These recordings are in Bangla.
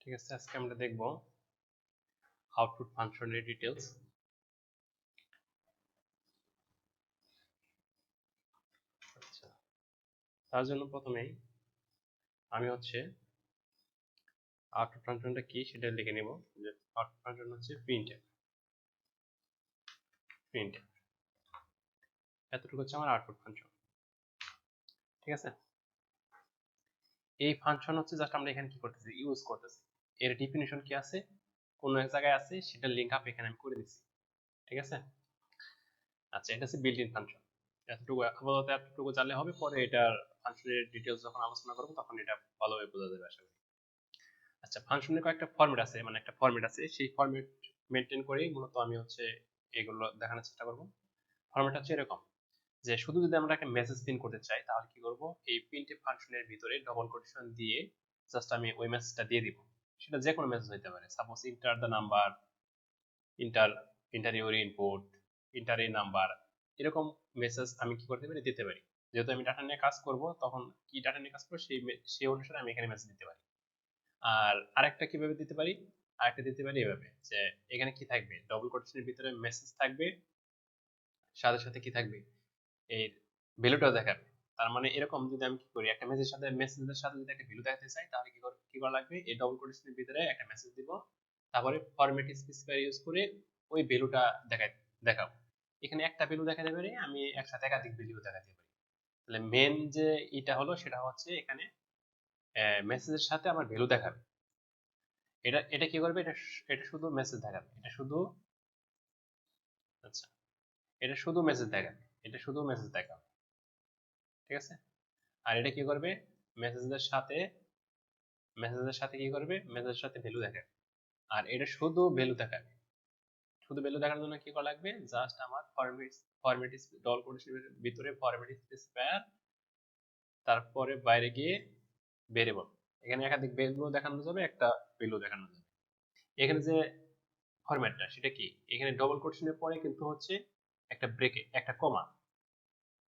ঠিক আছে, আজকে আমরা দেখব আউটপুট ফাংশনের ডিটেলস। আচ্ছা, তার জন্য প্রথমেই আমি আউটপুট ফাংশনটা কি সেটা লিখে নেব। যে আউটপুট ফাংশন হচ্ছে প্রিন্টএফ। এতটুকু হচ্ছে আমার আউটপুট ফাংশন। ঠিক আছে, এই ফাংশন হচ্ছে জাস্ট আমরা এখানে কি করতেছি, ইউজ করতেছি। এর ডেফিনিশন কি আছে, কোন এক জায়গায় আছে, সেটা লিংক আপ এখানে আমি করে দিচ্ছি। ঠিক আছে, আচ্ছা, এটা হচ্ছে বিল্ট ইন ফাংশন। এতটুকু আপাতত এতটুকু জানলে হবে, পরে এটার ফাংশনের ডিটেলস যখন আলোচনা করব তখন এটা ভালোভাবে বোঝা যাবে আশা করি। আচ্ছা, ফাংশনের কয়েকটা ফরম্যাট আছে, মানে একটা ফরম্যাট আছে, সেই ফরম্যাট মেনটেন করেই মূলত আমি এগুলো দেখানোর চেষ্টা করব। ফরম্যাট হচ্ছে এরকম যে শুধু যদি আমরা একটা মেসেজ প্রিন্ট করতে চাই তাহলে কি করব, এই প্রিন্টএফ ফাংশনের ভিতরে ডবল কোটেশন দিয়ে জাস্ট আমি ওই মেসেজটা দিয়ে দিব। সেটা যে কোনো মেসেজ হতে পারে, suppose enter the number, inter inter your input, inter A number, এরকম মেসেজ আমি কি করতে পারি, দিতে পারি। যেহেতু আমি ডাটা নিয়ে কাজ করব, তখন কি ডাটা নিয়ে কাজ করবো সেই অনুসারে আমি এখানে মেসেজ দিতে পারি। আর আরেকটা কিভাবে দিতে পারি, আরেকটা দিতে পারি এভাবে যে এখানে কি থাকবে, ডবল কোটেশনের ভিতরে মেসেজ থাকবে, সাথে সাথে কি থাকবে, এই ভ্যালুটাও দেখাবে। তার মানে এরকম যদি আমি কি করি, একটা মেসেজের সাথে যদি একটা ভ্যালু দেখাতে চাই, তাহলে কি করা লাগবে, এই ডবল কোটেশনের ভিতরে একটা মেসেজ দিব, তারপরে ফরম্যাট স্পেসিফায়ার ইউজ করে ওই ভ্যালুটা দেখাবো। এখানে একটা ভ্যালু দেখাতে পারি, আমি একসাথে একাধিক ভ্যালু দেখাতে পারি। তাহলে মেন যে এটা হলো, সেটা হচ্ছে এখানে মেসেজের সাথে আমার ভ্যালু দেখাবে। এটা এটা কি করবে, এটা শুধু মেসেজ দেখাবে, এটা শুধু, আচ্ছা, এটা শুধু মেসেজ দেখাবে, এটা শুধু মেসেজ দেখাবে। ঠিক আছে, আর এটা কি করবে, মেসেজের সাথে কি করবে, মেসেজের সাথে ভ্যালু দেখাবে। আর এটা শুধু ভ্যালু দেখাবে। শুধু ভ্যালু দেখানোর জন্য কি করা লাগবে, জাস্ট আমার ফরম্যাট ডবল কোটেশনের ভিতরে ফরম্যাট স্পেসিফায়ার, তারপরে বাইরে গিয়ে ভেরিয়েবল। এখানে একাধিক ভ্যালু দেখানো যাবে, একটা ভ্যালু দেখানো যাবে। এখানে যে ফরম্যাটটা সেটা কি, এখানে ডবল কোটেশনের পরে কিন্তু হচ্ছে একটা ব্রেকেট, একটা কমা,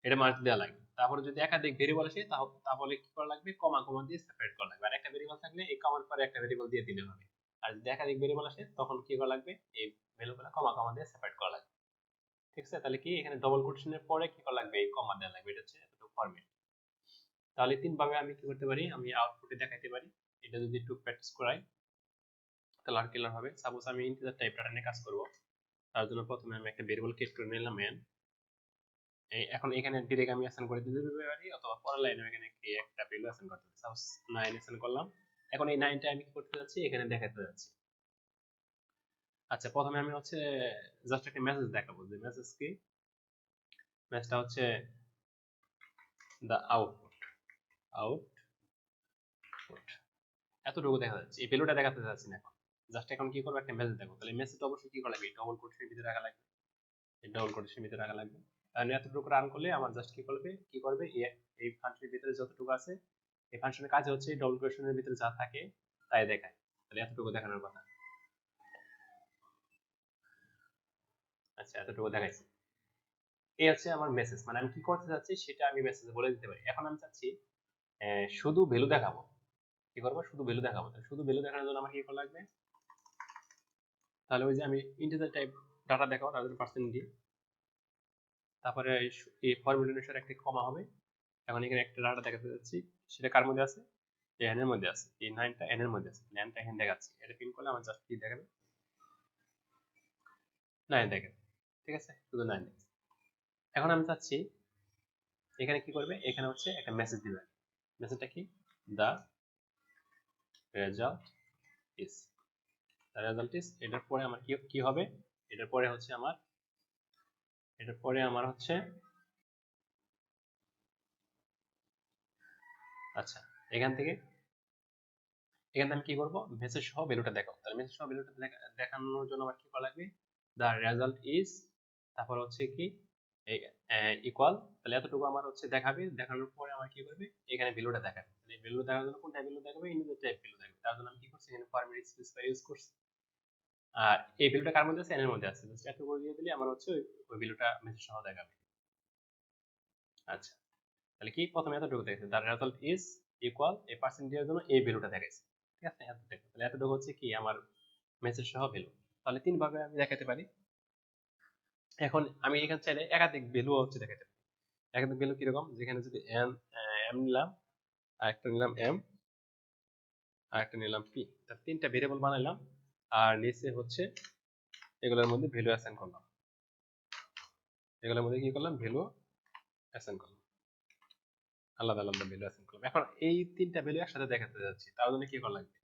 এটা মার্ক দেওয়া লাগবে। তারপরে যদি একাধিক ভেরিয়েবল আসে তাহলে কি করা লাগবে, কমা কমা দিয়ে সেপারেট করা লাগবে। আর একটা ভেরিয়েবল থাকলে এই কমার পরে একটা ভেরিয়েবল দিয়ে দিলে হবে। আর যদি একাধিক ভেরিয়েবল আসে তখন কি করা লাগবে, এই ভ্যালুগুলো কমা কমা দিয়ে সেপারেট করা লাগবে। ঠিক আছে, তাহলে কি এখানে ডবল কোটেশনের পরে কি করা লাগবে, এই কমা দেওয়া লাগবে। এটা হচ্ছে এতটুকু ফরম্যাট। তাহলে তিন ভাবে আমি কি করতে পারি, আমি আউটপুটে দেখাইতে পারি। এটা যদি একটু প্র্যাকটিস করাই তাহলে আর ক্লিয়ার হবে। সাপোজ আমি ইন্টিজার টাইপ ডাটা নিয়ে কাজ করব, তার জন্য প্রথমে আমি একটা ভেরিয়েবল ক্রিয়েট করে নিলাম মেন। এখন এখানে ডিরেক্ট আমি অ্যাসাইন করে দিতে পারি, অথবা পরের লাইনে এখানে কি একটা ভ্যালু অ্যাসাইন করতে পারি। সাপোজ 9 অ্যাসাইন করলাম। এখন এই 9টা আমি কি করতে যাচ্ছি, এখানে দেখাতে যাচ্ছি। আচ্ছা, প্রথমে আমি জাস্ট একটা মেসেজ দেখাবো। যে মেসেজ কি, মেসেজটা হচ্ছে দা আউটপুট এতটুকু দেখা যাচ্ছে, এই ভ্যালুটা দেখাতে যাচ্ছি না এখন। জাস্ট এখন কি করবো, একটা মেসেজ দেখো। তাহলে মেসেজটা অবশ্যই কি করা লাগবে, ডবল কোটেশনের ভিতরে রাখা লাগবে। এই ডবল কোটেশনের ভিতরে রাখা লাগবে। তাহলে এতটুকু রান করলে আমার জাস্ট কি করবে, এই ফাংশনের ভিতরে যতটুকু আছে, এই ফাংশনের কাজ হচ্ছে ডবল কোটেশনের ভিতরে যা থাকে তাই দেখায়। তাহলে এতটুকু দেখানোর কথা। আচ্ছা, এতটুকু দেখাইছি। এই হচ্ছে আমার মেসেজ, মানে আমি কি করতে চাচ্ছি সেটা আমি মেসেজে বলে দিতে পারি। এখন আমি চাচ্ছি শুধু ভ্যালু দেখাবো। কি করবো, শুধু ভ্যালু দেখাবো। তাহলে শুধু ভ্যালু দেখানোর জন্য আমার কি করা লাগবে, তাহলে ওই যে আমি ইন্টিজার টাইপ ডাটা দেখাবো, তার জন্য পার্সেন্ট দিই, তারপরে এই ফরম্যাট অনুসারে একটা কমা হবে। এখন এখানে একটা ডাটা দেখাতে যাচ্ছি, সেটা কার মধ্যে আছে, এন এর মধ্যে আছে। এই 9টা এন এর মধ্যে আছে, 9টা এখানে দেখাচ্ছি। এটা প্রিন্ট করলে আমার জাস্ট কি দেখাবে, 9 দেখাবে। ঠিক আছে, শুধু 9 দেখাচ্ছে। এখন আমি চাচ্ছি এখানে কি করবে, এখানে হচ্ছে একটা মেসেজ দিবে। মেসেজটা কি, the result is, the result is. এটার পরে আমার কি হবে, এটার পরে আমার আচ্ছা, এখান থেকে আমি কি করব, মেসেজ সহ ভ্যালুটা দেখাবো। তাহলে মেসেজ সহ ভ্যালুটা দেখানোর জন্য আমার কি করা লাগবে, দা রেজাল্ট ইজ, তারপর হচ্ছে কি ইকুয়াল। তাহলে এতটুকু আমার দেখাবে। দেখানোর পরে আমার কি করবে, এখানে ভ্যালুটা দেখাবে। তাহলে ভ্যালু দেখানোর জন্য কোনটা ভ্যালু দেখাবে, ইন্টিজার টাইপ ভ্যালু দেখাবে। তার জন্য আমি কি করছি, এখানে ফরম্যাট স্পেসিফায়ার ইউজ করছি। আর এই ভ্যালুটা কার মধ্যে আছে, এর মধ্যে আছে। জাস্ট এত করে দিয়ে দিলে আমার ওই ভ্যালুটা মেসেজ সহ দেখাবে। আচ্ছা, তাহলে কি প্রথমে এতটুকু দেখাচ্ছে, দা রেজাল্ট ইজ ইকুয়াল, এই পার্সেন্ট দেওয়ার জন্য এই ভ্যালুটা দেখাইছে। ঠিক আছে, এতটুকু। তাহলে এতটুকু হচ্ছে কি আমার মেসেজ সহ ভ্যালু। তাহলে তিন ভাবে আমি দেখাতে পারি। এখন আমি এখানে চাইলে একাধিক ভ্যালু হচ্ছে দেখাতে পারি। একাধিক ভ্যালু কিরকম, যেখানে যদি এম এম নিলাম, আরেকটা নিলাম এম, আরেকটা নিলাম পি, তার তিনটা ভেরিয়েবল বানাইলাম, আর নিচে হচ্ছে এগুলোর মধ্যে ভ্যালু অ্যাসাইন করলাম। এগুলোর মধ্যে কি করলাম, ভ্যালু অ্যাসাইন করলাম, আলাদা আলাদা ভ্যালু অ্যাসাইন করলাম। এখন এই তিনটা ভ্যালু একসাথে দেখাতে যাচ্ছি, তার জন্য কি করা লাগবে,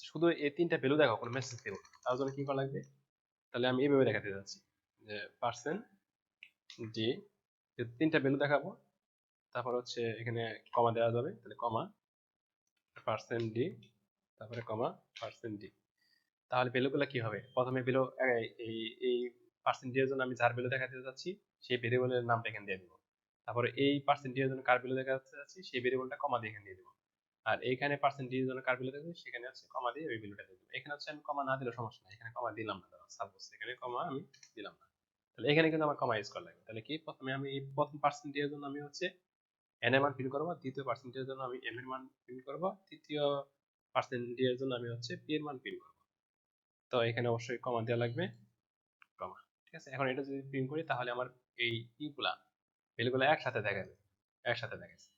শুধু এই তিনটা ভ্যালু দেখো, কোনো মেসেজ দেবো, তার জন্য কি করা লাগবে, তাহলে আমি এইভাবে দেখাতে যাচ্ছি যে পার্সেন্ট ডি, তিনটা ভ্যালু দেখাবো, তারপর হচ্ছে এখানে কমা দেওয়া যাবে, তাহলে কমা পার্সেন্ট ডি, তারপরে কমা পার্সেন্ট ডি। তাহলে ভ্যালুগুলো কি হবে, প্রথমে ভ্যালু এই এই পার্সেন্টেজের জন্য আমি যার ভ্যালু দেখাতে যাচ্ছি সেই ভেরিয়েবলের নামটা এখানে দিয়ে দিব, তারপরে এই পার্সেন্টেজের জন্য কার ভ্যালু দেখাতে যাচ্ছি সেই ভেরিয়েবলটা কমা দিয়ে এখানে দিয়ে দিব, আর এইখানে পার্সেন্টেজের জন্য কার ভ্যালু দেখাচ্ছি সেখানে হচ্ছে কমা দিয়ে ওই ভ্যালুটা দিয়ে দিব। এখানে হচ্ছে আমি কমা না দিলে সমস্যা নাই, এখানে কমা দিলাম না, সাপোজ এখানে কমা আমি দিলাম না, তাহলে এখানে কিন্তু আমার কমা ইউজ করা লাগবে। তাহলে কি, প্রথমে আমি এই প্রথম পার্সেন্টেজের জন্য আমি হচ্ছে এন এর মান প্রিন্ট করবো, দ্বিতীয় পার্সেন্টেজের জন্য আমি এম এর মান প্রিন্ট করবো, তৃতীয় পার্সেন্টেজের জন্য আমি হচ্ছে পি এর মান প্রিন্ট করবো। তো এখানে অবশ্যই কমা দেওয়া লাগবে, কমা। ঠিক আছে, এখন এটা যদি প্রিন্ট করি তাহলে আমার এই ইগুলা ভ্যালুগুলো একসাথে দেখাবে, একসাথে দেখাচ্ছে।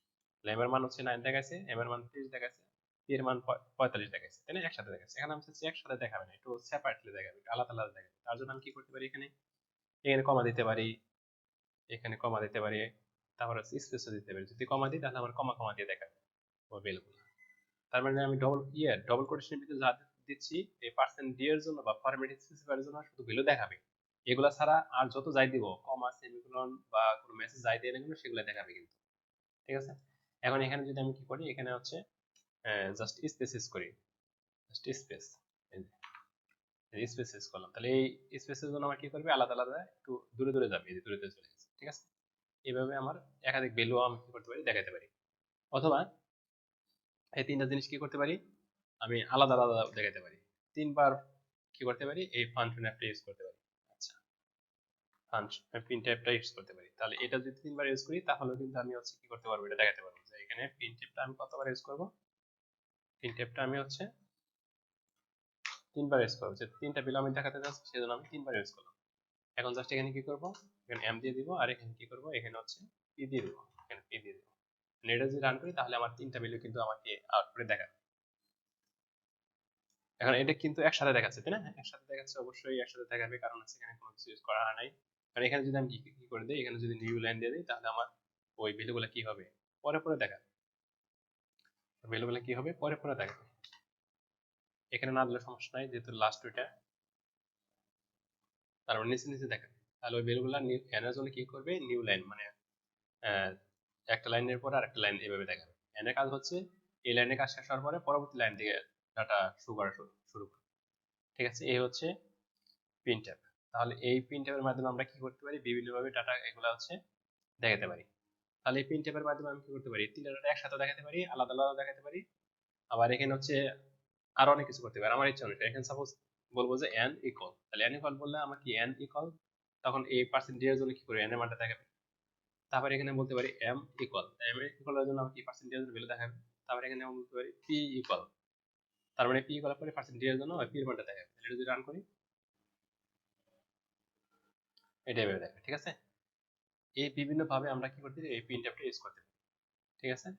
এম এর মান হচ্ছে 9 দেখাচ্ছে, এম এর মান 30 দেখাচ্ছে, পি এর মান 45 দেখাচ্ছে, তাই না, একসাথে দেখাচ্ছে। এখানে আমি চাচ্ছি একসাথে দেখাবে না, একটু সেপারেটলি দেখাবে, একটু আলাদা আলাদা দেখাবে। তার জন্য আমি কি করতে পারি, এখানে এখানে কমা দিতে পারি, এখানে কমা দিতে পারি, তারপর হচ্ছে স্পেসও দিতে পারি। যদি কমা দিই তাহলে আমার কমা কমা দিয়ে দেখাবে ওই ভ্যালুগুলো। তার মানে আমি ডবল কোটেশনের ভিতরে যা দিচ্ছি এই পার্সেন্ট ডি এর জন্য বা ফরম্যাট স্পেসিফায়ার জন্য শুধু ভ্যালু দেখাবে, এগুলা ছাড়া আর যত যাই দিব, কমা সেমিকোলন বা কোনো মেসেজ যাই দিয়ে না কেন সেগুলো দেখাবে কিন্তু। ঠিক আছে, এখন এখানে যদি আমি কি করি, এখানে হচ্ছে জাস্ট স্পেস ইউজ করি, জাস্ট স্পেস, স্পেস ইউজ করলাম, তাহলে এই স্পেসের জন্য আমার কি করবে, আলাদা আলাদা একটু দূরে দূরে যাবে, এই যে দূরে দূরে চলে গেছে। ঠিক আছে, এইভাবে আমার একাধিক ভ্যালু আমি কি করতে পারি, দেখাতে পারি। অথবা এই তিনটা জিনিস কি করতে পারি, আমি আলাদা আলাদা দেখাতে পারি। তিনবার কি করতে পারি, এই ফাংশন অ্যাপটা ইউজ করতে পারি। আচ্ছা, ফাংশন প্রিন্ট অ্যাপটা ইউজ করতে পারি। তাহলে এটা যদি তিনবার ইউজ করি তাহলে কিন্তু আমি হচ্ছে কি করতে পারবো, এটা দেখাতে পারবো যে এখানে প্রিন্ট অ্যাপটা আমি কতবার ইউজ করব, প্রিন্ট অ্যাপটা আমি হচ্ছে তিনবার ইউজ করবো, যে তিনটা ভ্যালু আমি দেখাতে যাচ্ছি সেজন্য আমি তিনবার ইউজ করলাম। এখন জাস্ট এখানে কি করব, এখানে এম দিয়ে দিব, আর এখানে কি করব, এখানে হচ্ছে পি দিয়ে দিব, এখানে পি দিয়ে দিব। এটা যদি রান করি তাহলে আমার তিনটা ভ্যালু কিন্তু আমাকে আউটপুটে দেখাবে। এখন এটা কিন্তু একসাথে দেখাচ্ছে, তাই না, একসাথে দেখাচ্ছে, অবশ্যই একসাথে দেখাবে, কারণ হচ্ছে এখানে কোনো কিছু ইউজ করা হয় নাই। আর এখানে যদি আমি কি করে দিই, এখানে যদি নিউ লাইন দিয়ে দিই তাহলে আমার ওই ভ্যালুগুলো কি হবে, পরে পরে দেখাবে, ভ্যালুগুলো কি হবে, পরে পরে দেখাবে। এখানে না দিলে সমস্যা নাই, যেহেতু লাস্ট ওইটা, তারপর নিচে নিচে দেখাবে। তাহলে ওই ভ্যালুগুলো এনার জন্য কি করবে, নিউ লাইন মানে একটা লাইনের পর আরেকটা লাইন এভাবে দেখাবে। এনের কাজ হচ্ছে এই লাইনের কাজ শেষ হওয়ার পরে পরবর্তী লাইন থেকে ডাটা শুরু করা শুরু করে। ঠিক আছে, এই হচ্ছে প্রিন্ট ট্যাব। তাহলে এই প্রিন্ট ট্যাবের মাধ্যমে আমরা কি করতে পারি, বিভিন্নভাবে ডাটা এগুলো হচ্ছে দেখাতে পারি। তাহলে এই প্রিন্ট ট্যাবের মাধ্যমে আমি কি করতে পারি, তিনটা ডাটা একসাথে দেখাতে পারি, আলাদা আলাদা দেখাতে পারি। আবার এখানে হচ্ছে আরো অনেক কিছু করতে পারি আমার ইচ্ছা অনুসারে। এখানে সাপোজ বলবো যে n ইকুয়াল, তাহলে n ইকুয়াল বললে আমার কি n ইকুয়াল, তখন এই পার্সেন্টেজের জন্য কি করে n এর মানটা দেখাবে। তারপর এখানে বলতে পারি m ইকুয়াল, m ইকুয়ালের জন্য আমার কি পার্সেন্টেজের ভ্যালু দেখাবে। তারপর এখানে আমি বলতে পারি p ইকুয়াল, তার মানে p ইকুয়াল পরে পার্সেন্টেজের জন্য p এর মানটা দেখাবে। এটা যদি রান করি এটা এভাবে দেখাবে। ঠিক আছে, এই বিভিন্ন ভাবে আমরা কি করতে পারি, এই প্রিন্ট ট্যাবটা ইউজ করতে পারি। ঠিক আছে।